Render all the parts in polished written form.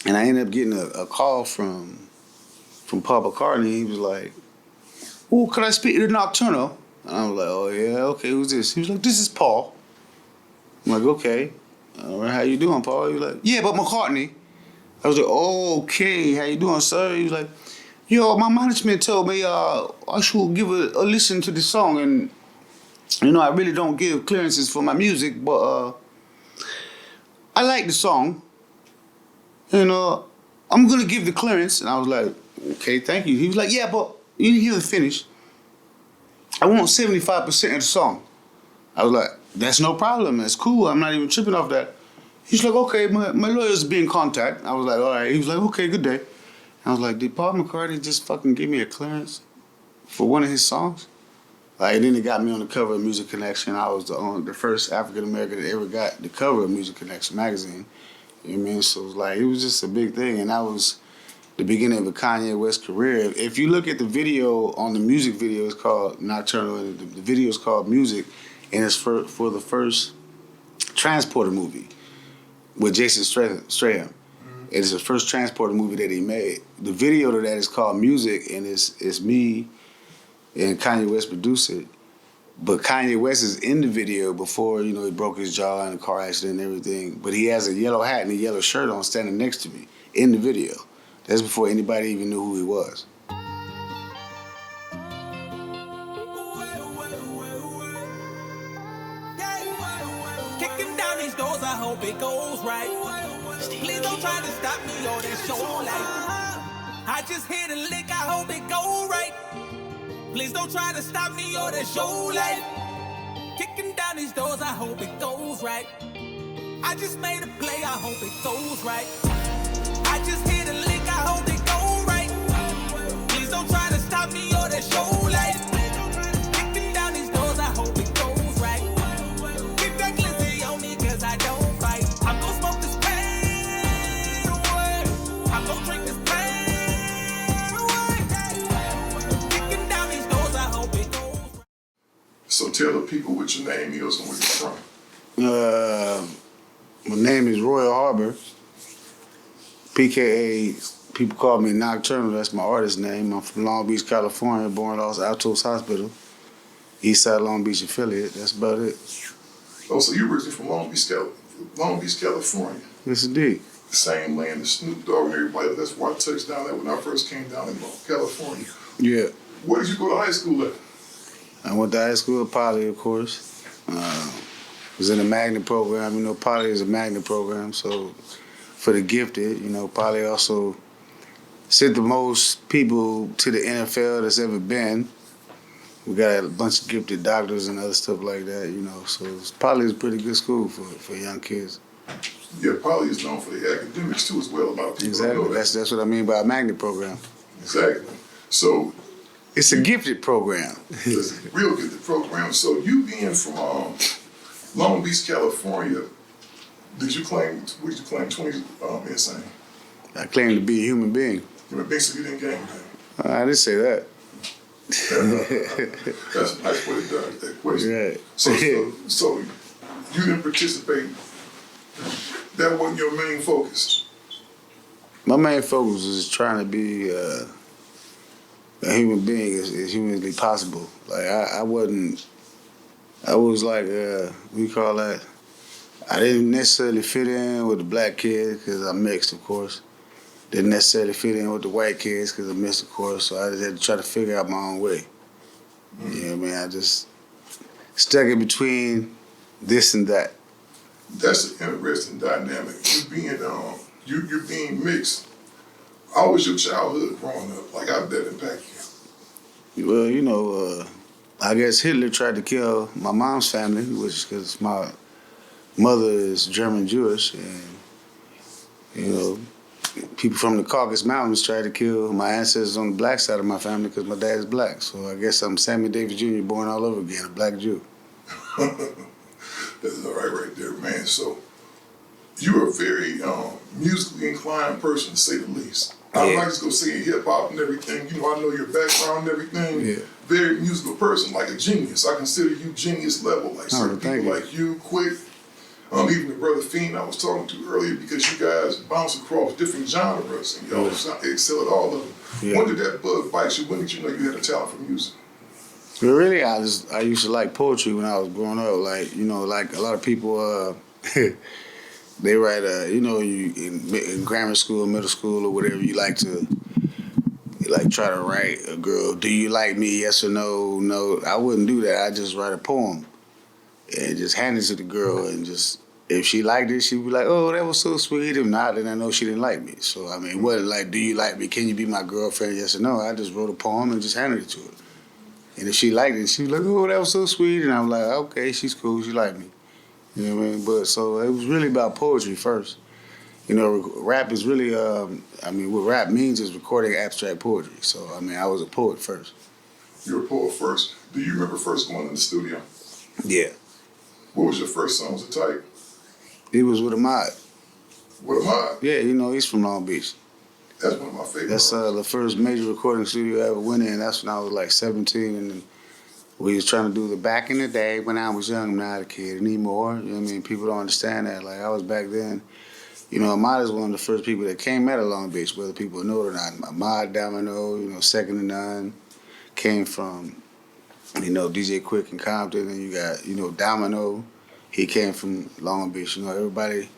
And I ended up getting a call from Paul McCartney. He was like, "Oh, could I speak to the Knoc-Turn'al?" And I was like, "Oh yeah, okay, who's this?" He was like, "This is Paul." I'm like, "Okay, all right, how you doing, Paul?" He was like, "Yeah, but McCartney." I was like, "Oh, okay, how you doing, sir?" He was like, "Yo, my management told me I should give a listen to the song, and I really don't give clearances for my music, but I like the song, and I'm gonna give the clearance." And I was like, "Okay, thank you." He was like, "Yeah, but you didn't hear the finish. I want 75% of the song." I was like, "That's no problem. That's cool. I'm not even tripping off that." He's like, "Okay, my lawyer's be in contact." I was like, "All right." He was like, "Okay, good day." I was like, "Did Paul McCartney just fucking give me a clearance for one of his songs?" Like, and then it got me on the cover of Music Connection. I was the first African American that ever got the cover of Music Connection magazine. You know what I mean? So it was just a big thing, and that was the beginning of a Kanye West career. If you look at the video on the music video, it's called Knoc-Turn'al, and the video is called Music, and it's for the first Transporter movie with Jason Statham. It is the first Transporter movie that he made. The video to that is called Music, and it's me and Kanye West produced it. But Kanye West is in the video before, he broke his jaw in a car accident and everything. But he has a yellow hat and a yellow shirt on standing next to me in the video. That's before anybody even knew who he was. Kicking down these doors, I hope it goes right. Please don't try to stop me or that show life. I just hit a lick, I hope it go right. Please don't try to stop me or that show life. Kicking down these doors, I hope it goes right. I just made a play, I hope it goes right. I just hit a lick, I hope it go right. Please don't try to stop me or that show life. Kicking down these doors, I hope it goes right. Keep that glizzy on me, cause I don't fight. I'm gon' smoke this pain away. I'm gon' drink this pain away. Kicking down these doors, I hope it goes right. So tell the people what your name is and where you're from. My name is Royal Harbor. PKA, people call me Knoc-Turn'al, that's my artist name. I'm from Long Beach, California, born at Los Altos Hospital, Eastside Long Beach affiliate. That's about it. Oh, so you're originally from Long Beach, California. Yes, indeed. The same land as Snoop Dogg and everybody. That's where I touched down there when I first came down in California. Yeah. Where did you go to high school at? I went to high school at Poly, of course. Was in the magnet program. Poly is a magnet program, so for the gifted, Poly also sent the most people to the NFL that's ever been. We got a bunch of gifted doctors and other stuff like that, So Poly is a pretty good school for young kids. Yeah, Poly is known for the academics too as well. A lot of people exactly. Know that. That's what I mean by a magnet program. Exactly. So it's a gifted program. It's a real gifted program. So you being from Long Beach, California, what did you claim 20 insane? I claim to be a human being. Human being, so you didn't gang bang. I didn't say that. That's a nice way to do that question. Right. So you didn't participate. That wasn't your main focus. My main focus was trying to be a human being as humanly possible. Like I was like, we call that, I didn't necessarily fit in with the black kids because I'm mixed, of course. Didn't necessarily fit in with the white kids because I'm mixed, of course. So I just had to try to figure out my own way. Mm-hmm. You know what I mean? I just stuck in between this and that. That's an interesting dynamic. You're being mixed. How was your childhood growing up? Like, how did that impact you? Well, I guess Hitler tried to kill my mom's family, which because my mother is German Jewish, and people from the Caucasus Mountains tried to kill my ancestors on the black side of my family because my dad is black. So I guess I'm Sammy Davis Jr. born all over again, a black Jew. That's all right there, man. So you're a very musically inclined person, to say the least. I'm not just going to say hip hop and everything. I know your background and everything. Yeah. Very musical person, like a genius. I consider you genius level. Like certain people like you, Quick, Even the brother Fiend I was talking to earlier, because you guys bounce across different genres and y'all excel at all of them. Yeah. When did that bug bite you? When did you know you had a talent for music? But really, I used to like poetry when I was growing up. Like, you know, like a lot of people, they write, you know, you in grammar school, middle school, or whatever, you like try to write a girl, do you like me, yes or no? No, I wouldn't do that. I just write a poem and just hand it to the girl, and just, if she liked it, she'd be like, oh, that was so sweet. If not, then I know she didn't like me. So, I mean, it wasn't like, do you like me? Can you be my girlfriend, yes or no? I just wrote a poem and just handed it to her. And if she liked it, she was like, oh, that was so sweet. And I'm like, okay, she's cool, she liked me. You know what I mean? But so it was really about poetry first. You know, rap is really, I mean, what rap means is recording abstract poetry. So, I mean, I was a poet first. You were a poet first. Do you remember first going in the studio? Yeah. What was your first song? Was it tight? It was with Ahmad. With Ahmad? Yeah, you know, he's from Long Beach. That's one of my favorites. That's the first major recording studio I ever went in. That's when I was like 17, and we was trying to do the back in the day when I was young, I'm not a kid anymore. You know what I mean? People don't understand that. Like, I was back then. You know, Ahmad is one of the first people that came out of Long Beach, whether people know it or not. Ahmad, Domino, you know, Second to None, came from, you know, DJ Quick in Compton, and you got, you know, Domino. He came from Long Beach. You know, everybody,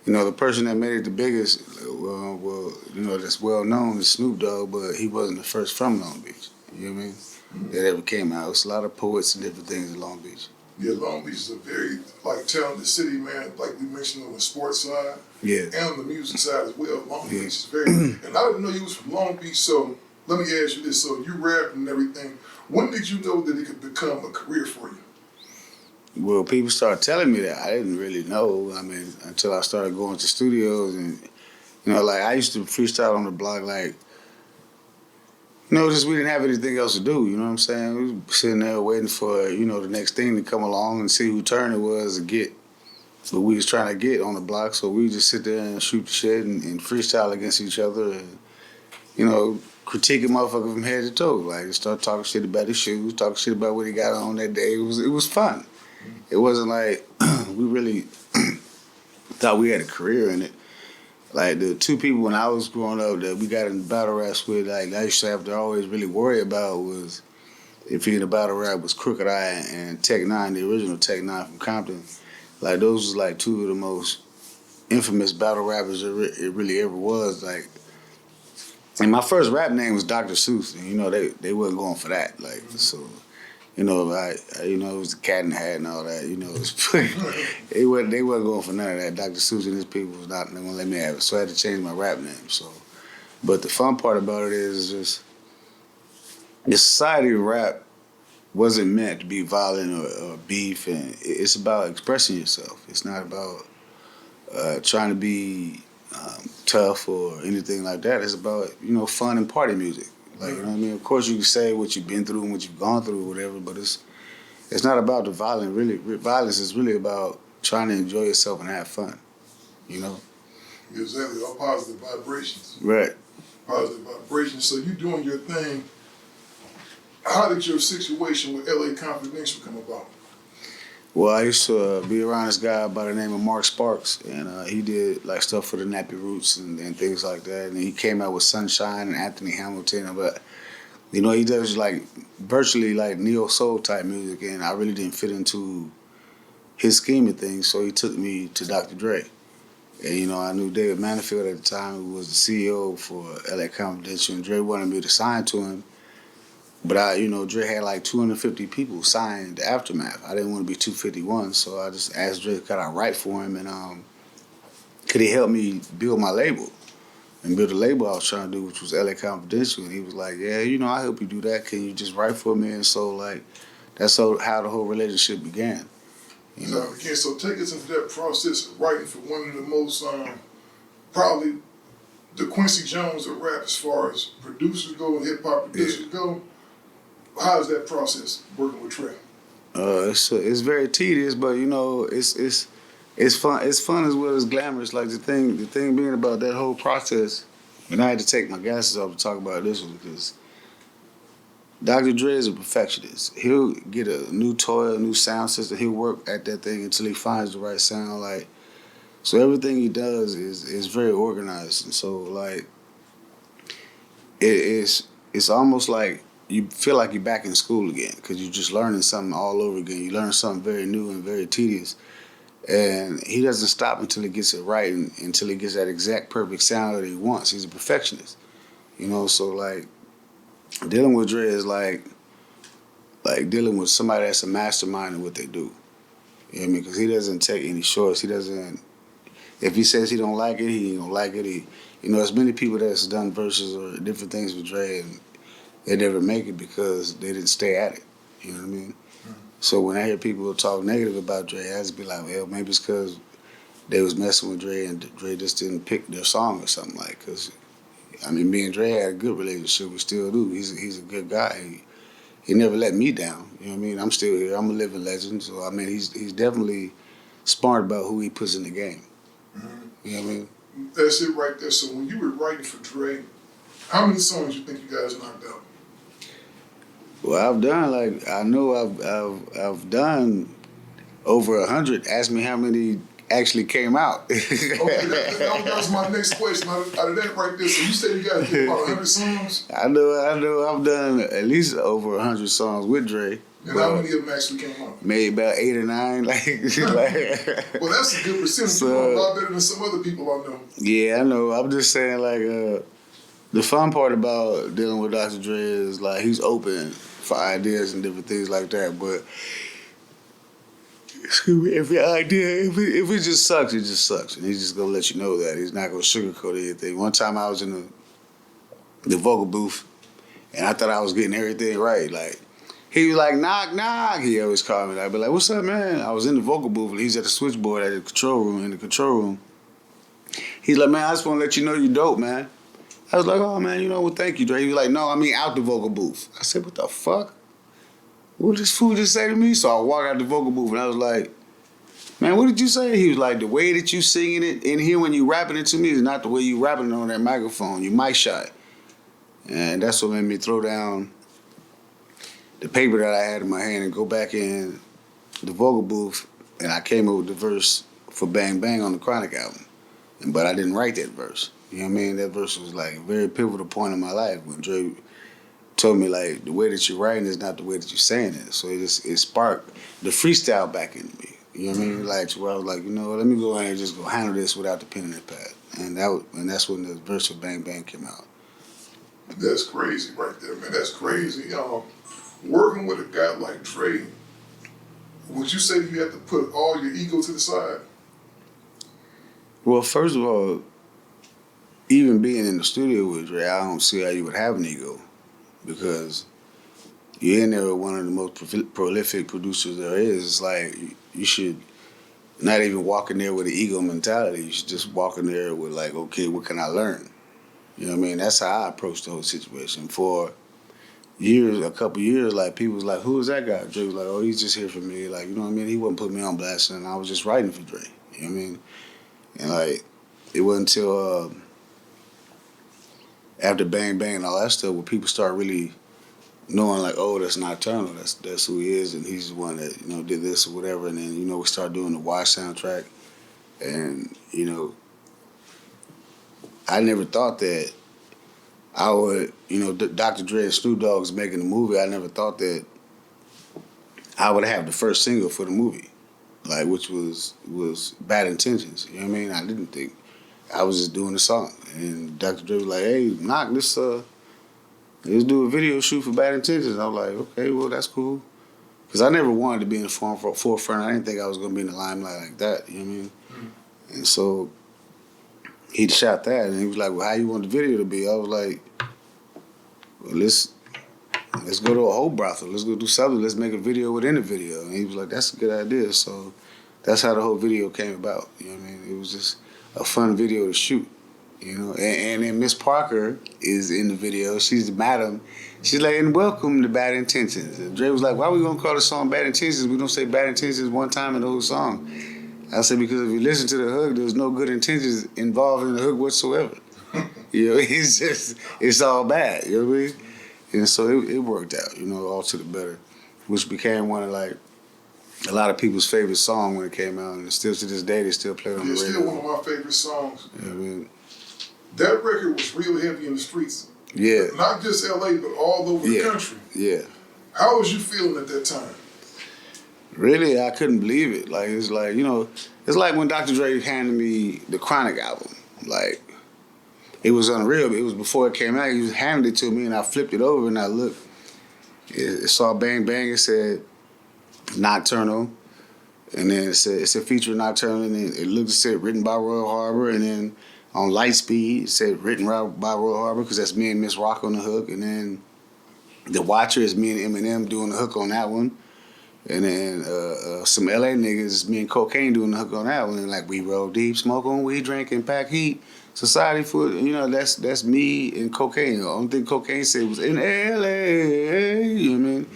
you know, the person that made it the biggest, well, you know, that's well known is Snoop Dogg, but he wasn't the first from Long Beach. You know what I mean? That ever came out. It's a lot of poets and different things in Long Beach. Yeah, Long Beach is a very, like, talented city, man. Like we mentioned on the sports side. Yeah. And on the music side as well. Long Beach is very, and I didn't know you was from Long Beach, so let me ask you this. So you rap and everything. When did you know that it could become a career for you? Well, people started telling me that. I didn't really know. I mean, until I started going to studios, and, you know, like, I used to freestyle on the block, like, you know, just we didn't have anything else to do, you know what I'm saying? We was sitting there waiting for, you know, the next thing to come along and see whose turn it was to get what we was trying to get on the block. So we just sit there and shoot the shit and freestyle against each other and, you know, critique a motherfucker from head to toe. Like, start talking shit about his shoes, talking shit about what he got on that day. It was fun. It wasn't like we really thought we had a career in it. Like, the two people when I was growing up that we got in battle raps with, like, I used to have to always really worry about was, if he in a battle rap, was Crooked Eye and Tech Nine, the original Tech Nine from Compton. Like, those was like two of the most infamous battle rappers it really ever was. Like, and my first rap name was Dr. Seuss, and, you know, they wasn't going for that. Like, so, you know, you know, it was the Cat in the Hat and all that. You know, they wasn't going for none of that. Dr. Seuss and his people was not going to let me have it, so I had to change my rap name. So, but the fun part about it is just the society of rap wasn't meant to be violent or beef, and it's about expressing yourself. It's not about trying to be tough or anything like that. It's about, you know, fun and party music. Like, you know what I mean? Of course, you can say what you've been through and what you've gone through or whatever, but it's not about the violence. Really, violence is really about trying to enjoy yourself and have fun, you know? Exactly, all positive vibrations. Right. Positive vibrations. So you doing your thing. How did your situation with LA Confidential come about? Well, I used to be around this guy by the name of Mark Sparks, and he did like stuff for the Nappy Roots and things like that. And he came out with Sunshine and Anthony Hamilton, but, you know, he does like virtually like neo soul type music, and I really didn't fit into his scheme of things, so he took me to Dr. Dre. And, you know, I knew David Manifield at the time, who was the CEO for LA Confidential, and Dre wanted me to sign to him. But you know, Dre had like 250 people signed the Aftermath. I didn't want to be 251, so I just asked Dre, could I write for him, and could he help me build my label and build a label I was trying to do, which was LA Confidential. And he was like, yeah, you know, I'll help you do that. Can you just write for me? And so, like, that's how the whole relationship began. You know? So take us into that process of writing for one of the most, probably the Quincy Jones of rap as far as producers go and hip-hop producers go. How is that process working with Trey? It's very tedious, but, you know, it's fun. It's fun as well as glamorous. Like, the thing being about that whole process, and I had to take my glasses off to talk about this one, because Dr. Dre is a perfectionist. He'll get a new toy, a new sound system. He'll work at that thing until he finds the right sound. Like, so everything he does is very organized. And so like, it's almost like you feel like you're back in school again because you're just learning something all over again. You learn something very new and very tedious. And he doesn't stop until he gets it right and until he gets that exact perfect sound that he wants. He's a perfectionist. You know, so like dealing with Dre is like dealing with somebody that's a mastermind in what they do. You know what I mean? Because he doesn't take any shorts. He doesn't. If he says he don't like it, he ain't gonna like it. There's many people that's done verses or different things with Dre and they never make it because they didn't stay at it. You know what I mean? Mm-hmm. So when I hear people talk negative about Dre, I just be like, well, maybe it's because they was messing with Dre and Dre just didn't pick their song or something like. Because me and Dre had a good relationship. We still do. He's a good guy. He never let me down. You know what I mean? I'm still here. I'm a living legend. So he's definitely smart about who he puts in the game. Mm-hmm. You know what I mean? That's it right there. So when you were writing for Dre, how many songs you think you guys knocked out? Well, I've done I've done over 100. Ask me how many actually came out. Okay, that was my next question. Out of that right there, so you said you guys did about 100 songs? I know. I've done at least over 100 songs with Dre. And how many of them actually came out? Maybe about 8 or 9. Well, that's a good percentage. So, you're a lot better than some other people I know. Yeah, I know. I'm just saying, like, the fun part about dealing with Dr. Dre is, like, he's open for ideas and different things like that. But, excuse me, if your idea, if it just sucks, it just sucks. And he's just going to let you know that. He's not going to sugarcoat anything. One time I was in the vocal booth, and I thought I was getting everything right. Like, he was like, knock, knock. He always called me. I'd be like, what's up, man? I was in the vocal booth, and he's at the switchboard at the control room, in the control room. He's like, man, I just want to let you know you're dope, man. I was like, oh, man, well, thank you, Dre. He was like, no, I mean out the vocal booth. I said, what the fuck? What did this fool just say to me? So I walked out the vocal booth, and I was like, man, what did you say? He was like, the way that you singing it in here when you rapping it to me is not the way you rapping it on that microphone. You mic shy. And that's what made me throw down the paper that I had in my hand and go back in the vocal booth, and I came up with the verse for Bang Bang on the Chronic album. But I didn't write that verse. You know what I mean? That verse was like a very pivotal point in my life when Dre told me, like, the way that you're writing is not the way that you're saying it. So it sparked the freestyle back into me. You know what I mean? Like, to where I was like, let me go ahead and just go handle this without the pen and the pad. And that's when the verse for Bang Bang came out. That's crazy right there, man. That's crazy. Working with a guy like Dre, would you say you have to put all your ego to the side? Well, first of all, even being in the studio with Dre, I don't see how you would have an ego because you're in there with one of the most prolific producers there is. It's like you should not even walk in there with an ego mentality. You should just walk in there with like, okay, what can I learn? You know what I mean? That's how I approached the whole situation. For a couple years, like people was like, who is that guy? Dre was like, oh, he's just here for me. Like, you know what I mean? He wouldn't put me on blast, and I was just writing for Dre. You know what I mean? And like, it wasn't until after Bang Bang and all that stuff where people start really knowing like, oh, that's Knoc-Turn'al. That's who he is, and he's the one that did this or whatever. And then we started doing the Watch soundtrack, and I never thought that I would, Dr. Dre and Snoop Dogg was making the movie. I never thought that I would have the first single for the movie, like which was Bad Intentions. You know what I mean? I didn't think. I was just doing the song, and Dr. Dre was like, "Hey, Knoc, let's do a video shoot for Bad Intentions." I was like, "Okay, well that's cool," because I never wanted to be in the forefront. I didn't think I was gonna be in the limelight like that. You know what I mean? Mm-hmm. And so he shot that, and he was like, "Well, how you want the video to be?" I was like, "Well, let's go to a whole brothel. Let's go do something. Let's make a video within the video." And he was like, "That's a good idea." So that's how the whole video came about. You know what I mean? It was just a fun video to shoot. And then Miss Parker is in the video. She's the madam. She's like, "And welcome to Bad Intentions." And Dre was like, "Why are we gonna call the song Bad Intentions? We don't say Bad Intentions one time in the whole song." I said, because if you listen to the hook, there's no good intentions involved in the hook whatsoever. It's all bad. You know what I mean? And so it worked out, all to the better, which became one of like a lot of people's favorite song when it came out, and still to this day they still play it on the radio. It's still one of my favorite songs. Yeah, man. That record was real heavy in the streets. Yeah. Not just LA, but all over the country. Yeah. How was you feeling at that time? Really, I couldn't believe it. Like, it's like, it's like when Dr. Dre handed me the Chronic album. Like, it was unreal. It was before it came out. He was handed it to me, and I flipped it over, and I looked. It saw Bang Bang. It said Knoc-Turn'al. And then it said featuring Knoc-Turn'al, and then it said written by Royal Harbor, and then on Lightspeed, it said written by Royal Harbor, because that's me and Miss Rock on the hook, and then The Watcher is me and Eminem doing the hook on that one. And then some LA niggas, me and Cocaine doing the hook on that one. And like, we roll deep, smoke on weed, drink, and pack heat. Society food, that's me and Cocaine. The only thing Cocaine said was in LA, you know what I mean?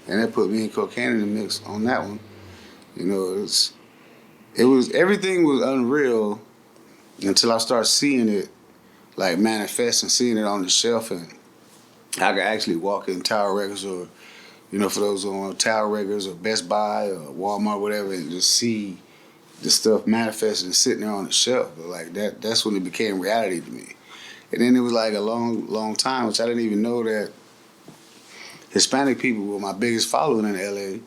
And that put me and Cocaine in the mix on that one. Everything was unreal until I started seeing it like manifest and seeing it on the shelf, and I could actually walk in Tower Records or, for those on Tower Records or Best Buy or Walmart, whatever, and just see the stuff manifested and sitting there on the shelf. But like that's when it became reality to me. And then it was like a long, long time, which I didn't even know that Hispanic people were my biggest following in LA.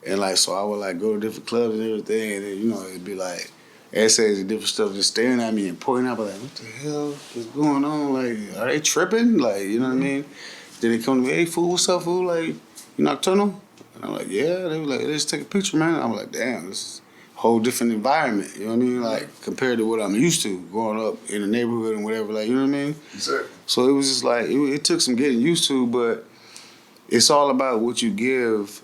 And like, so I would like go to different clubs and everything, and then, it'd be like essays and different stuff just staring at me and pointing out, like, what the hell is going on? Like, are they tripping? Like, you know what I mean? Then they come to me, hey, fool, what's up, fool? Like, you Knoc-Turn'al? And I'm like, yeah. They were like, let's take a picture, man. I'm like, damn, this is a whole different environment, you know what I mean? Like, compared to what I'm used to growing up in the neighborhood and whatever, like, you know what I mean? Exactly. So it was just like, it took some getting used to, but it's all about what you give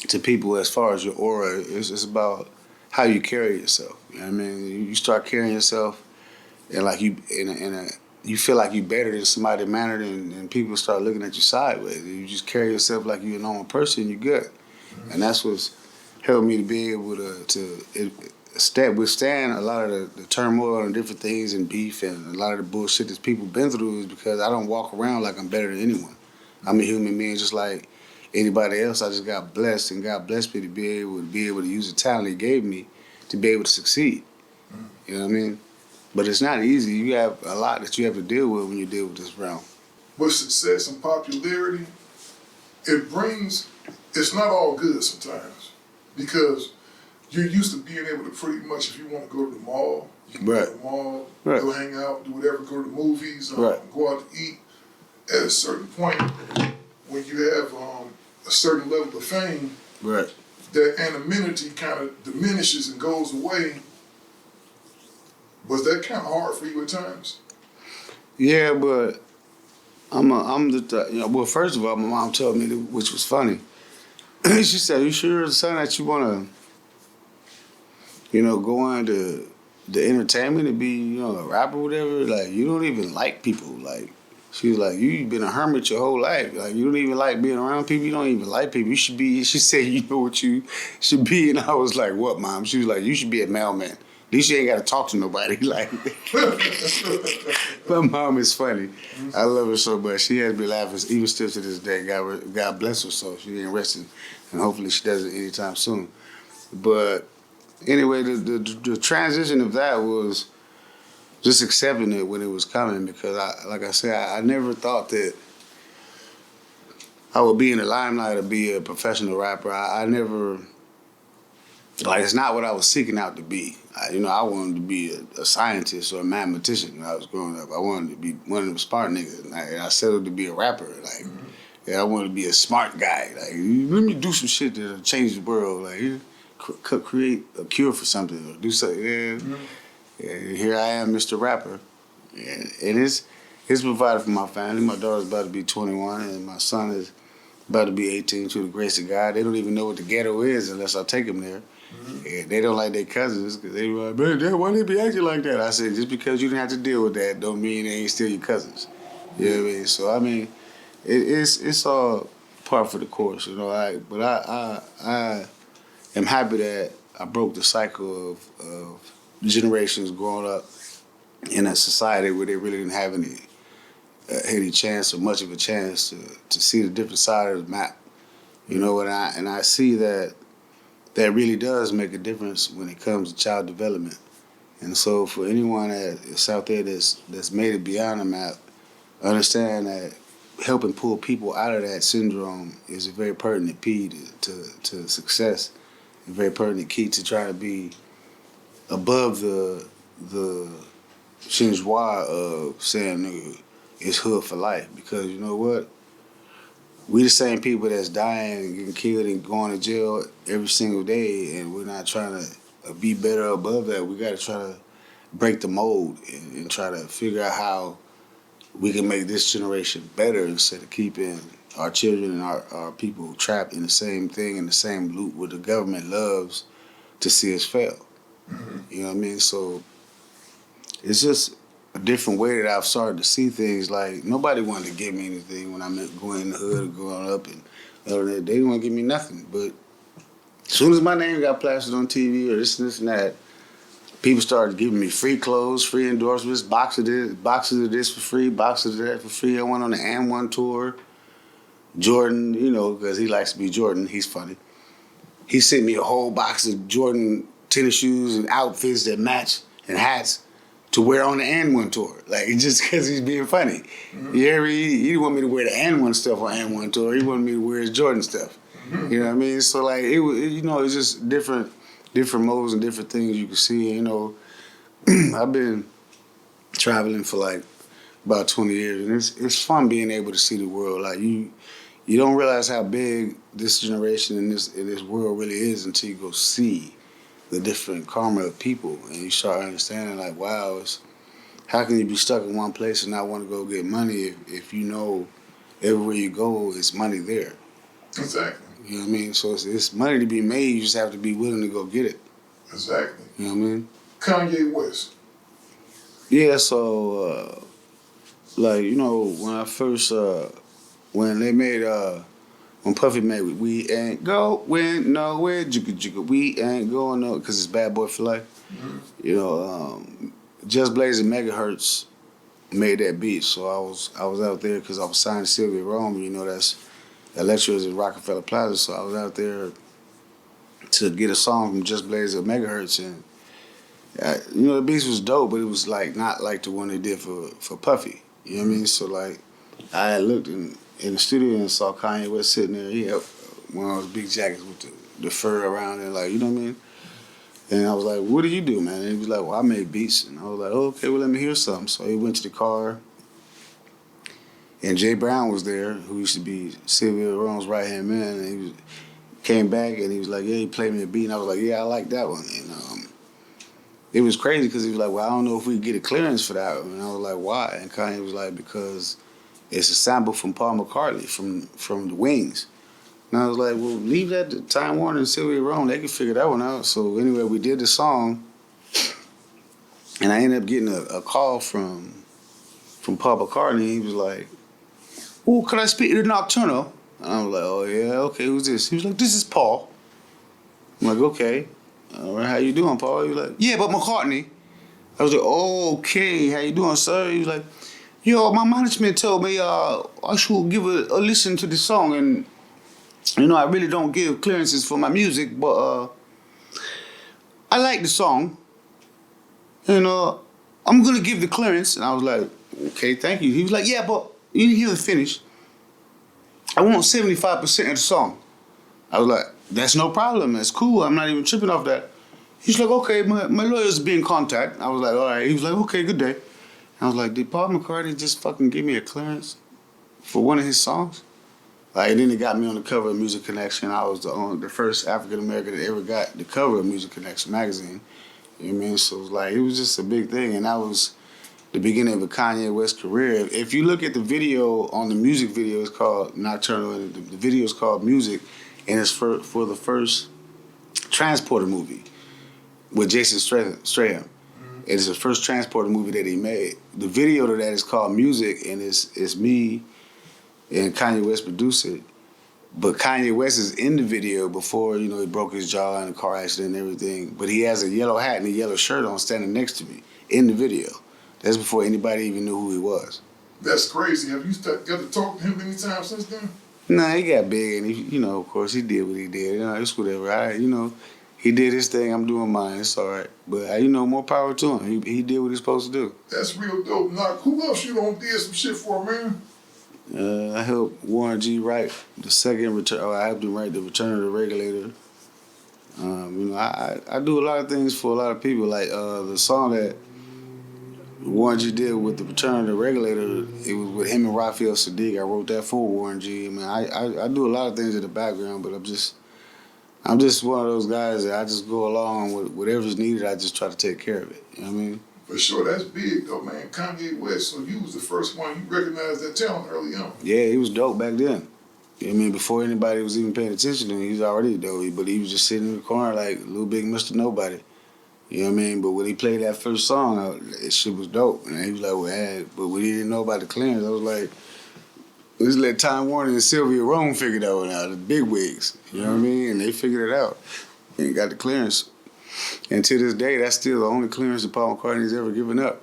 to people as far as your aura. It's about how you carry yourself. You know what I mean? You start carrying yourself, and like you you feel like you better than somebody mannered, and people start looking at you sideways. You just carry yourself like you're a normal person. You're good, and that's what's helped me to be able to withstand a lot of the turmoil and different things and beef and a lot of the bullshit that people been through, is because I don't walk around like I'm better than anyone. I'm a human being just like anybody else. I just got blessed, and God blessed me to be able to use the talent He gave me to be able to succeed. You know what I mean? But it's not easy. You have a lot that you have to deal with when you deal with this realm. With success and popularity, it's not all good sometimes, because you're used to being able to pretty much, if you want to go to the mall, you can go to the mall, go hang out, do whatever, go to the movies, go out to eat. At a certain point, when you have a certain level of fame, that anonymity kind of diminishes and goes away. Was that kind of hard for you at times? Yeah, but well, first of all, my mom told me, which was funny. She said, "You sure, son, that you want to, go into the entertainment and be, a rapper or whatever? Like, you don't even like people. Like," she was like, "You've been a hermit your whole life. Like, you don't even like being around people. You don't even like people. You should be," she said, "You know what you should be." And I was like, "What, Mom?" She was like, "You should be a mailman. At least you ain't got to talk to nobody." Like, my mom is funny. I love her so much. She has me laughing, even still to this day. God bless her soul. She ain't resting, and hopefully she does it anytime soon. But anyway, the transition of that was just accepting it when it was coming, because I never thought that I would be in the limelight or be a professional rapper. I never, it's not what I was seeking out to be. I wanted to be a scientist or a mathematician when I was growing up. I wanted to be one of them smart niggas, and I settled to be a rapper. I wanted to be a smart guy. Like, let me do some shit that'll change the world. Like, create a cure for something or do something. Yeah, here I am, Mr. Rapper. And it's provided for my family. My daughter's about to be 21, and my son is about to be 18 through the grace of God. They don't even know what the ghetto is unless I take them there. And they don't like their cousins because they were like, "Man, Dad, why they be acting like that?" I said, just because you didn't have to deal with that don't mean they ain't still your cousins. You know what I mean? So, it's all part for the course, But I am happy that I broke the cycle of generations growing up in a society where they really didn't have any any chance or much of a chance to see the different side of the map. You know, and I see that really does make a difference when it comes to child development. And so for anyone that's out there that's made it beyond the map, understand that helping pull people out of that syndrome is a very pertinent key to success, a very pertinent key to try to be above the chinchua of saying, nigga, it's hood for life. Because you know what? We the same people that's dying and getting killed and going to jail every single day, and we're not trying to be better above that. We got to try to break the mold and try to figure out how we can make this generation better instead of keeping our children and our people trapped in the same thing, in the same loop where the government loves to see us fail. Mm-hmm. You know what I mean? So it's just a different way that I've started to see things. Like, nobody wanted to give me anything when I meant going in the hood or growing up, and they didn't want to give me nothing. But as soon as my name got plastered on TV or this and that, people started giving me free clothes, free endorsements, boxes of this for free, boxes of that for free. I went on the AND1 tour. Jordan, you know, because he likes to be Jordan, he's funny. He sent me a whole box of Jordan tennis shoes and outfits that match and hats to wear on the AND1 tour. Like, just because he's being funny. Mm-hmm. He didn't want me to wear the AND1 stuff on AND1 tour. He wanted me to wear his Jordan stuff. Mm-hmm. You know what I mean? So, like, it's just different modes and different things you can see. You know, I've been traveling for like about 20 years, and it's fun being able to see the world. Like, you don't realize how big this generation and this world really is until you go see the different karma of people, and you start understanding, like, wow, how can you be stuck in one place and not want to go get money if you know everywhere you go, it's money there. Exactly. You know what I mean? So it's money to be made. You just have to be willing to go get it. Exactly. You know what I mean? Kanye West. Yeah. So, like, you know, when I first when Puffy made We Ain't Going Nowhere, Jigga Jigga, we ain't going nowhere, because it's Bad Boy for Life. Mm-hmm. You know, Just Blaze and Megahertz made that beat, so I was out there because I was signed to Sylvia Rome. You know, that lecture is in Rockefeller Plaza, so I was out there to get a song from Just Blaze and Megahertz, and you know, the beat was dope, but it was like not like the one they did for Puffy. You know what I mean? So, like, I had looked in the studio and saw Kanye West sitting there. He had one of those big jackets with the fur around it, like, you know what I mean? And I was like, what do you do, man? And he was like, well, I make beats. And I was like, oh, okay, well, let me hear something. So he went to the car, and Jay Brown was there, who used to be Sylvia Rome's right-hand man. And he came back, and he was like, yeah, he played me a beat. And I was like, yeah, I like that one. And it was crazy because he was like, well, I don't know if we could get a clearance for that. And I was like, why? And Kanye was like, because it's a sample from Paul McCartney from the Wings. And I was like, well, leave that to Time Warner and Sylvia Rome. They can figure that one out. So anyway, we did the song, and I ended up getting a call from Paul McCartney. He was like, oh, could I speak to the Knoc-Turn'al? And I was like, oh, yeah, okay, who's this? He was like, this is Paul. I'm like, okay. All right, how you doing, Paul? He was like, yeah, but McCartney. I was like, oh, okay, how you doing, sir? He was like, yo, my management told me I should give a listen to the song, and, you know, I really don't give clearances for my music, but I like the song, and I'm going to give the clearance. And I was like, okay, thank you. He was like, yeah, but you didn't hear the finish. I want 75% of the song. I was like, that's no problem. That's cool. I'm not even tripping off that. He's like, okay, my lawyer's be in contact. I was like, all right. He was like, okay, good day. I was like, did Paul McCartney just fucking give me a clearance for one of his songs? Like, and then it got me on the cover of Music Connection. I was the first African American that ever got the cover of Music Connection magazine. You know what I mean? So it was like, it was just a big thing, and that was the beginning of a Kanye West career. If you look at the video, on the music video, it's called Knoc-Turn'al, and the video is called Music, and it's for the first Transporter movie with Jason Statham. It's the first Transporter movie that he made. The video to that is called Music, and it's me and Kanye West produced it. But Kanye West is in the video before, you know, he broke his jaw in a car accident and everything. But he has a yellow hat and a yellow shirt on standing next to me in the video. That's before anybody even knew who he was. That's crazy. Have you got to talk to him anytime since then? Nah, he got big, and of course, he did what he did. It's whatever. He did his thing. I'm doing mine. It's all right. But more power to him. He did what he's supposed to do. That's real dope. Knoc, who else you done did some shit for, man? I helped Warren G write the second return. Or I helped him write the Return of the Regulator. I do a lot of things for a lot of people. Like the song that Warren G did with the Return of the Regulator, it was with him and Raphael Sadiq. I wrote that for Warren G. I do a lot of things in the background, but I'm just one of those guys that I just go along with whatever's needed. I just try to take care of it. You know what I mean? For sure, that's big though, man. Kanye West, so you was the first one, you recognized that talent early on. Yeah, he was dope back then. You know what I mean? Before anybody was even paying attention to him, he was already dope. But he was just sitting in the corner like little big Mr. Nobody. You know what I mean? But when he played that first song, that shit was dope. And he was like, but when he didn't know about the clearance, I was like, let's let Time Warner and Sylvia Rome figure that one out, the big wigs. You know what I mean? And they figured it out and got the clearance. And to this day, that's still the only clearance that Paul McCartney's ever given up.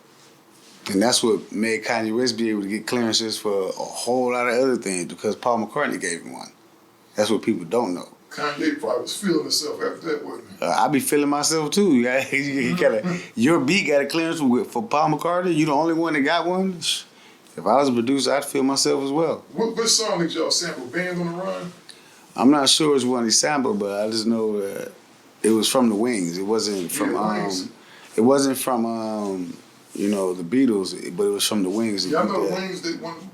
And that's what made Kanye West be able to get clearances for a whole lot of other things because Paul McCartney gave him one. That's what people don't know. Kanye probably was feeling himself after that, wasn't he? I be feeling myself too. Your beat got a clearance for Paul McCartney. You the only one that got one. If I was a producer, I'd feel myself as well. What song did y'all sample? Band on the Run? I'm not sure it's one he sampled, but I just know that it was from the Wings. It wasn't from It wasn't from the Beatles, but it was from the Wings. Yeah, I know the Wings.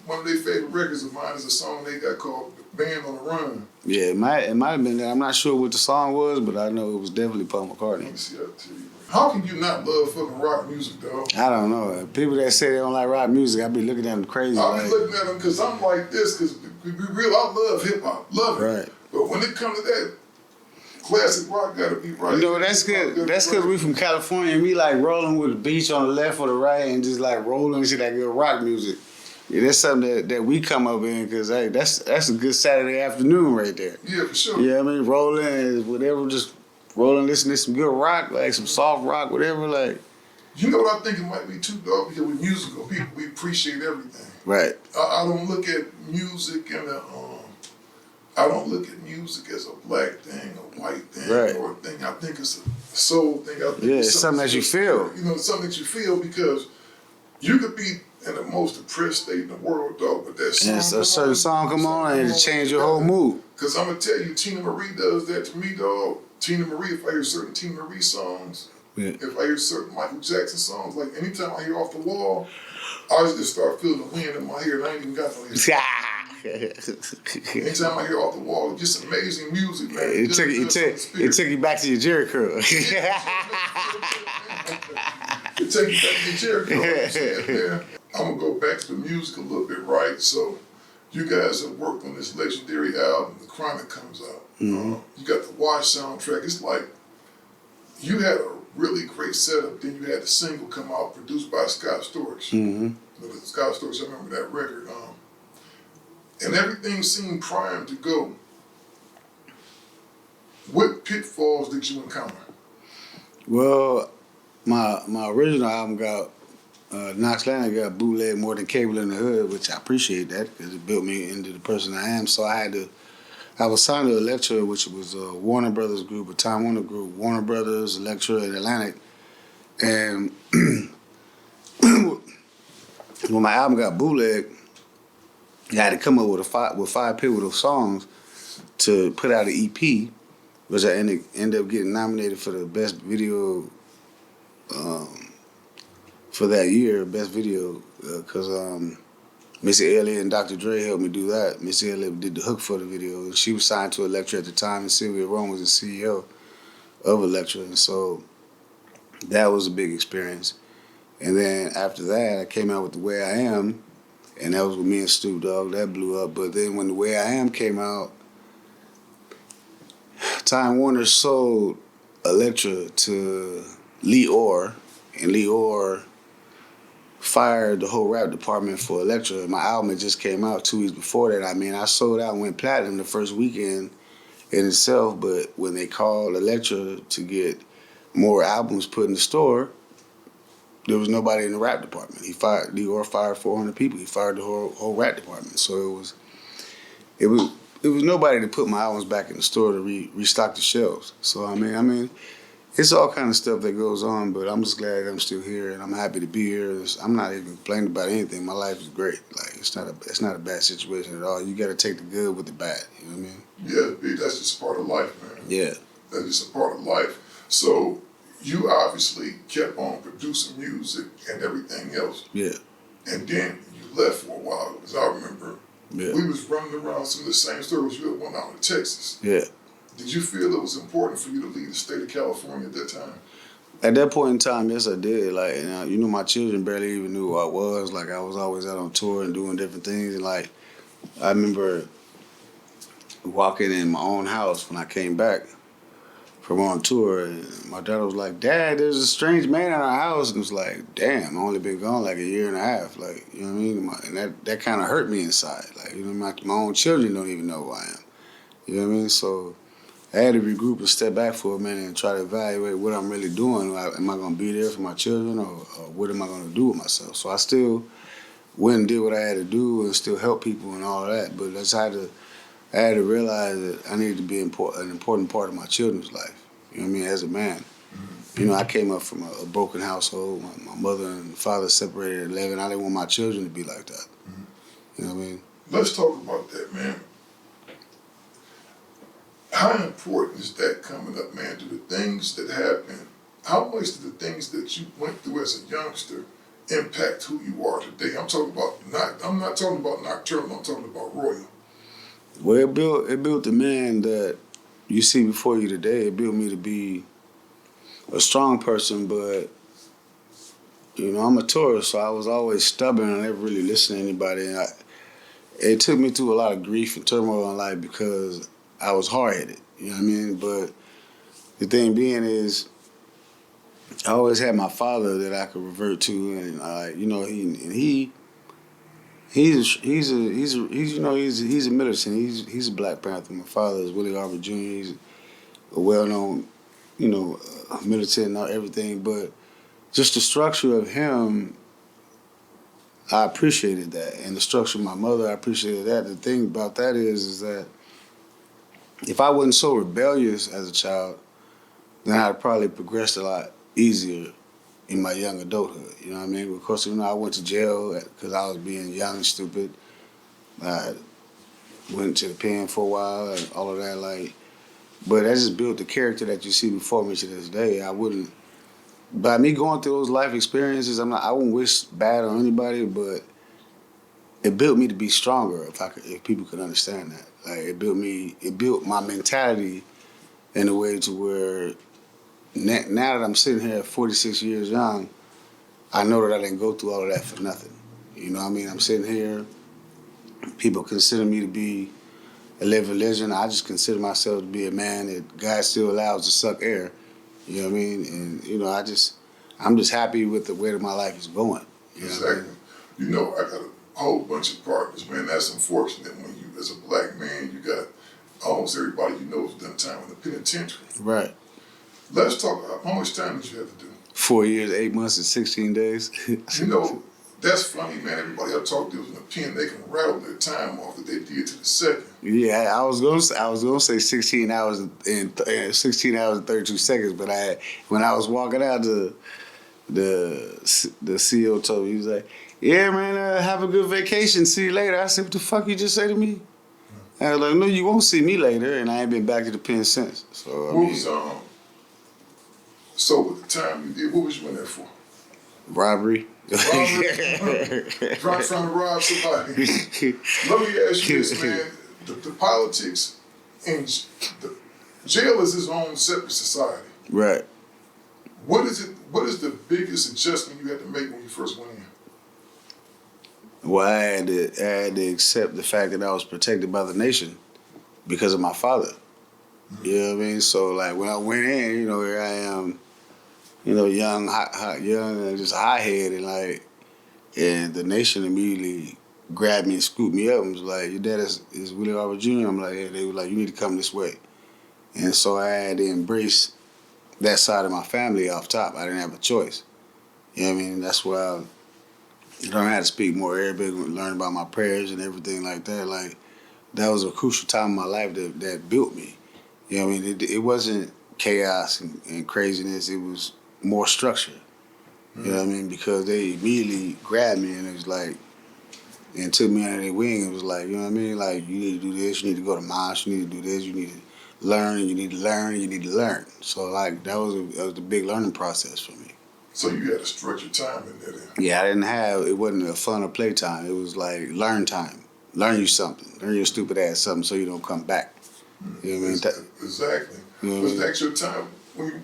One of their favorite records of mine is a song they got called "Band on the Run." Yeah, it might have been that. I'm not sure what the song was, but I know it was definitely Paul McCartney. Let me see that to you. How can you not love fucking rock music, dog? I don't know. People that say they don't like rock music, I be looking at them crazy. I be looking at them because I'm like this, because be real, I love hip hop, love it. Right. But when it comes to that, classic rock gotta be right. That's good. That's because we from California and we like rolling with the beach on the left or the right and just like rolling to that good rock music. Yeah, that's something that we come up in because hey, that's a good Saturday afternoon right there. Yeah, for sure. Yeah, I mean rolling, whatever, just rolling, listening to some good rock, like some soft rock, whatever, like. You know what I think it might be too, dog? Because we're musical people, we appreciate everything. Right. I don't look at music and I don't look at music as a black thing, a white thing, right, or a thing. I think it's a soul thing. I think it's something that you feel. Something that you feel because you could be in the most depressed state in the world, dog, but that song, a certain song come on and it change your whole mood. Because I'm gonna tell you, Tina Marie does that to me, dog. Tina Marie, if I hear certain Tina Marie songs, if I hear certain Michael Jackson songs, like anytime I hear Off the Wall, I just start feeling the wind in my ear and I ain't even got no ear. Anytime I hear Off the Wall, it's just amazing music, man. It took you back to your Jerry curl. It take you back to your Jerry curl. I'm gonna go back to the music a little bit, right? So you guys have worked on this legendary album, The Chronic comes out. Mm-hmm. You got the Watch soundtrack. It's like you had a really great setup. Then you had the single come out produced by Scott Storch. Mm-hmm. Scott Storch, I remember that record. And everything seemed primed to go. What pitfalls did you encounter? Well, my original album got Knoc-Turn'al got bootlegged more than Cable in the Hood, which I appreciate that because it built me into the person I am. So I was signed to Elektra, which was a Warner Brothers group, a Time Warner group, Warner Brothers, Elektra, and Atlantic. And when my album got bootlegged, I had to come up with five pivotal songs to put out an EP, which I ended up getting nominated for the best video for that year, best video, because Missy Elliott and Dr. Dre helped me do that. Missy Elliott did the hook for the video, and she was signed to Elektra at the time, and Sylvia Rome was the CEO of Elektra, and so that was a big experience. And then after that, I came out with The Way I Am, and that was with me and Snoop Dogg. That blew up. But then when The Way I Am came out, Time Warner sold Elektra to Lee Orr, and Lee Orr fired the whole rap department for Elektra. My album had just came out 2 weeks before that. I mean, I sold out and went platinum the first weekend in itself, but when they called Elektra to get more albums put in the store, there was nobody in the rap department. Dior fired 400 people. He fired the whole rap department. So it was nobody to put my albums back in the store to restock the shelves. So I mean, it's all kind of stuff that goes on. But I'm just glad I'm still here and I'm happy to be here. I'm not even complaining about anything. My life is great. Like it's not a bad situation at all. You got to take the good with the bad. You know what I mean? Yeah, B, that's just part of life, man. Yeah. That's just a part of life. So you obviously kept on producing music and everything else. Yeah. And then you left for a while, because I remember we was running around some of the same stories you had went out in Texas. Yeah. Did you feel it was important for you to leave the state of California at that time? At that point in time, yes, I did. Like, you know, my children barely even knew who I was. Like, I was always out on tour and doing different things. And like, I remember walking in my own house when I came back from on tour, and my daughter was like, "Dad, there's a strange man in our house." And it was like, damn, I only been gone like a year and a half. Like, you know what I mean? And that kind of hurt me inside. Like, you know, my own children don't even know who I am. You know what I mean? So I had to regroup and step back for a minute and try to evaluate what I'm really doing. Am I going to be there for my children, or what am I going to do with myself? So I still went and did what I had to do and still help people and all of that. But I had to realize that I needed to be an important part of my children's life. You know what I mean? As a man. Mm-hmm. You know, I came up from a broken household. My mother and father separated at 11. I didn't want my children to be like that. Mm-hmm. You know what I mean? Let's talk about that, man. How important is that coming up, man? Do the things that happen, how much do the things that you went through as a youngster impact who you are today? I'm not talking about Knoc-Turn'al, I'm talking about Royal. Well, it built the man that you see before you today. It built me to be a strong person, but you know, I'm a tourist, so I was always stubborn. I never really listened to anybody. And it took me through a lot of grief and turmoil in life because I was hard-headed. You know what I mean? But the thing being is, I always had my father that I could revert to, and you know, he's a militant. He's a Black Panther. My father is Willie Harvey Jr. He's a well-known, you know, militant and everything. But just the structure of him, I appreciated that, and the structure of my mother, I appreciated that. The thing about that is that if I wasn't so rebellious as a child, then I'd probably progressed a lot easier in my young adulthood. You know what I mean? Of course, you know, I went to jail because I was being young and stupid. I went to the pen for a while and all of that. Like, but that just built the character that you see before me to this day. I wouldn't, by me going through those life experiences, I wouldn't wish bad on anybody, but it built me to be stronger if people could understand that. Like, it built my mentality in a way to where now that I'm sitting here at 46 years young, I know that I didn't go through all of that for nothing. You know what I mean? I'm sitting here, people consider me to be a living legend. I just consider myself to be a man that God still allows to suck air. You know what I mean? And, you know, I'm just happy with the way that my life is going. You know exactly. what I mean? You know, I got a whole bunch of partners, man. That's unfortunate when you, as a Black man, you got almost everybody you know has done time in the penitentiary. Right. Let's talk about how much time did you have to do? 4 years, 8 months, and 16 days. You know, that's funny, man. Everybody I talk to was in a pen, they can rattle their time off that they did to the second. Yeah, I was gonna say 16 hours and 32 seconds, but when I was walking out, the CEO told me, he was like, "Yeah, man, have a good vacation. See you later." I said, "What the fuck you just say to me?" I was like, "No, you won't see me later," and I ain't been back to the pen since. So so with the time you did, what was you in there for? Robbery. Trying to rob somebody. Let me ask you this, man. The politics in jail is its own separate society. Right. What is the biggest adjustment you had to make when you first went in? Well, I had to accept the fact that I was protected by the nation because of my father. Mm-hmm. You know what I mean? So, like, when I went in, you know, here I am, you know, young, young, and just hot-headed, like, and the nation immediately grabbed me and scooped me up and was like, "Your dad is Willie Harvey Jr." I'm like, "Yeah." They were like, "You need to come this way." And so I had to embrace that side of my family off top. I didn't have a choice. You know what I mean? That's where I learned how to speak more Arabic, learn about my prayers and everything like that. Like, that was a crucial time in my life that built me. You know what I mean? It wasn't chaos and craziness. It was more structure. You know what I mean? Because they immediately grabbed me and it was like, and took me under their wing. It was like, you know what I mean? Like, you need to do this, you need to go to mosque, you need to do this, you need to learn, and you need to learn, and you need to learn. So, like, that was a big learning process for me. So you had a structured time in there then? Yeah, it wasn't a fun or play time. It was like learn time. Learn you something. Learn your stupid ass something so you don't come back. You know what I mean? Exactly. You know what I Was mean? that your time, when you,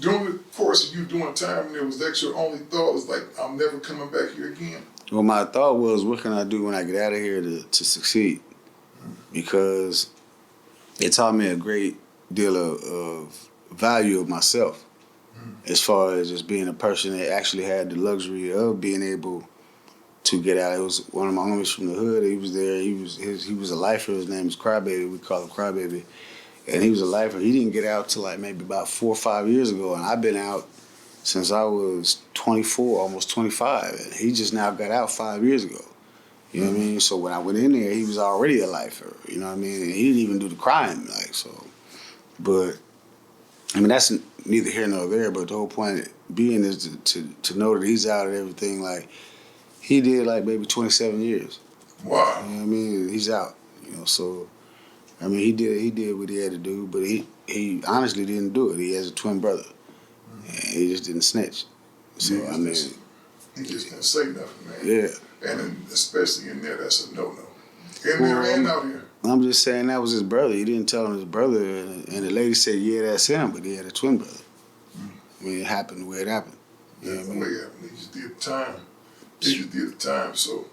during the course of you doing time in there, was that your only thought? Was like, I'm never coming back here again? Well, my thought was, what can I do when I get out of here to succeed? Because it taught me a great deal of value of myself, as far as just being a person that actually had the luxury of being able to get out. It was one of my homies from the hood. He was there. He was a lifer. His name was Crybaby. We call him Crybaby. And he was a lifer. He didn't get out till like maybe about 4 or 5 years ago. And I've been out since I was 24, almost 25. And he just now got out 5 years ago. You know what I mean? So when I went in there, he was already a lifer. You know what I mean? And he didn't even do the crime, like, so. But, I mean, that's neither here nor there, but the whole point being is to know that he's out and everything. Like, he did like maybe 27 years. Wow. You know what I mean? He's out, you know, so, I mean, he did what he had to do, but he honestly didn't do it. He has a twin brother, and he just didn't snitch. So, I mean. He just didn't say nothing, man. Yeah. And then, especially in there, that's a no-no. In there and out here. I'm just saying that was his brother. He didn't tell him his brother, and the lady said, yeah, that's him, but he had a twin brother. I mean, it happened the way it happened. You know That's what I the mean? way it happened. He just did time. He just did the time. So,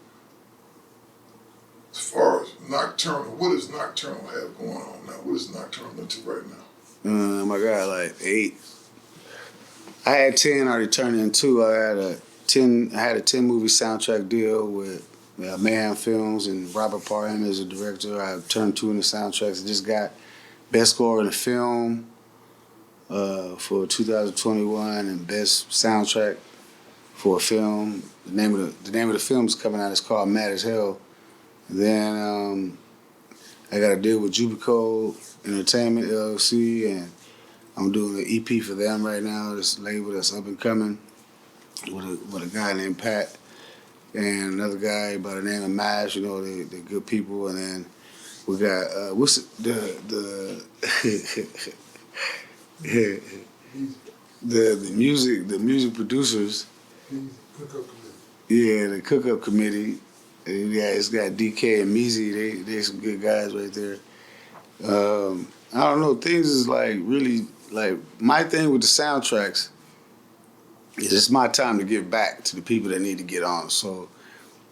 as far as Knoc-Turn'al, what does Knoc-Turn'al have going on now? What is Knoc-Turn'al into right now? My God, like 8. I had 10 already turned into. I had a 10 movie soundtrack deal with Mayhem Films and Robert Parham as a director. I turned 2 in the soundtracks. I just got best score in a film for 2021 and best soundtrack for a film. The name of the film is coming out. It's called Mad as Hell. Then I got a deal with Jubico Entertainment LLC, and I'm doing an EP for them right now. This label that's up and coming with a guy named Pat and another guy by the name of Mash. You know, they're good people. And then we got what's the music producers. Yeah, the Cook-Up Committee. Yeah, it's got DK and Meezy. They some good guys right there. I don't know. Things is like really like my thing with the soundtracks is it's my time to give back to the people that need to get on. So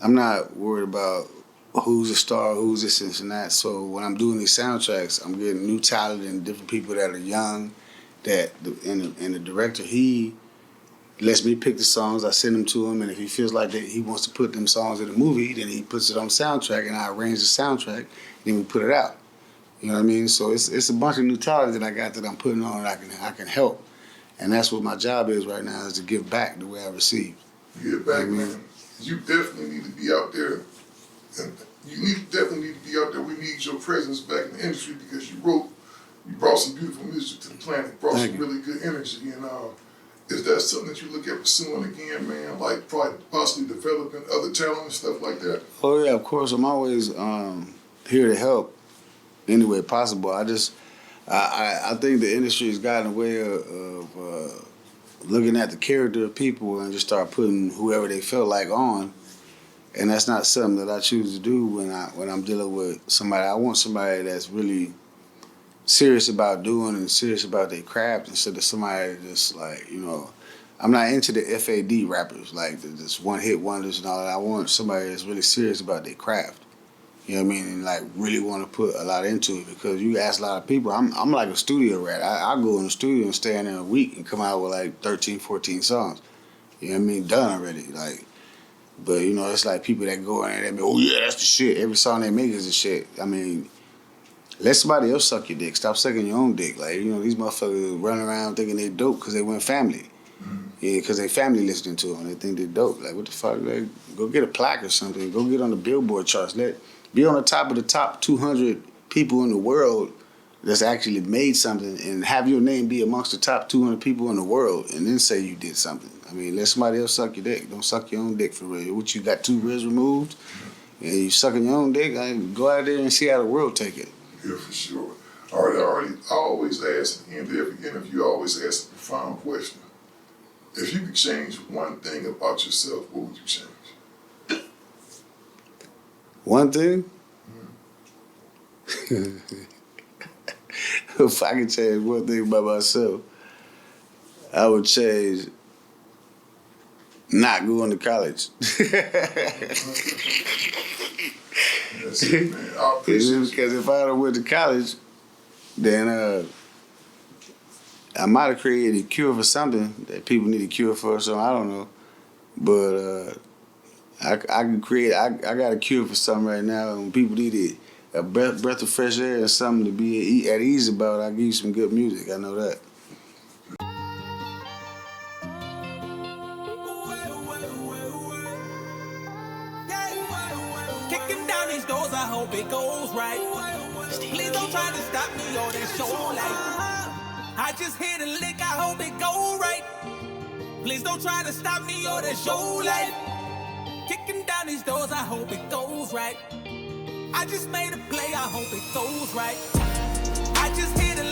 I'm not worried about who's a star, who's this and that. So when I'm doing these soundtracks, I'm getting new talent and different people that are young. And the director, he lets me pick the songs. I send them to him, and if he feels like that he wants to put them songs in the movie, then he puts it on soundtrack, and I arrange the soundtrack, then we put it out. You know what I mean? So it's a bunch of new talent that I got that I'm putting on that I can help, and that's what my job is right now, is to give back the way I received. Give back, man. You definitely need to be out there, and definitely need to be out there. We need your presence back in the industry because you brought some beautiful music to the planet, brought some really good energy, and is that something that you look at pursuing again, man? Like probably possibly developing other talent and stuff like that? Oh yeah, of course. I'm always here to help any way possible. I think the industry has gotten away of looking at the character of people and just start putting whoever they feel like on, and that's not something that I choose to do when I'm dealing with somebody. I want somebody that's really serious about doing and serious about their craft instead of somebody just like, you know, I'm not into the FAD rappers, like this one hit wonders and all that. I want somebody that's really serious about their craft. You know what I mean? And like really want to put a lot into it, because you ask a lot of people, I'm like a studio rat. I go in the studio and stay in there a week and come out with like 13, 14 songs. You know what I mean? Done already. Like, but you know, it's like people that go in there and they be, oh yeah, that's the shit. Every song they make is the shit. I mean, let somebody else suck your dick. Stop sucking your own dick. Like, you know, these motherfuckers run around thinking they dope because they went family. Yeah, because they family listening to them. They think they're dope. Like, what the fuck? Like, go get a plaque or something. Go get on the Billboard charts. Be on the top of the top 200 people in the world that's actually made something, and have your name be amongst the top 200 people in the world, and then say you did something. I mean, let somebody else suck your dick. Don't suck your own dick for real. What, you got 2 ribs removed, and you sucking your own dick? Go out there and see how the world take it. Yeah, for sure. I always ask at the end of every interview, I always ask a profound question. If you could change one thing about yourself, what would you change? One thing? If I could change one thing about myself, I would change not going to college. That's it, man. I appreciate you. Because if I had went to college, then I might have created a cure for something that people need a cure for, so I don't know. But I can create. I got a cure for something right now, and when people need a breath of fresh air and something to be at ease about, I give you some good music. I know that. Kicking down these doors, I hope it goes right. Please don't try to stop me or that show life. I just hit a lick, I hope it go right. Please don't try to stop me or that show life. Kicking down these doors, I hope it goes right. I just made a play, I hope it goes right. I just hit a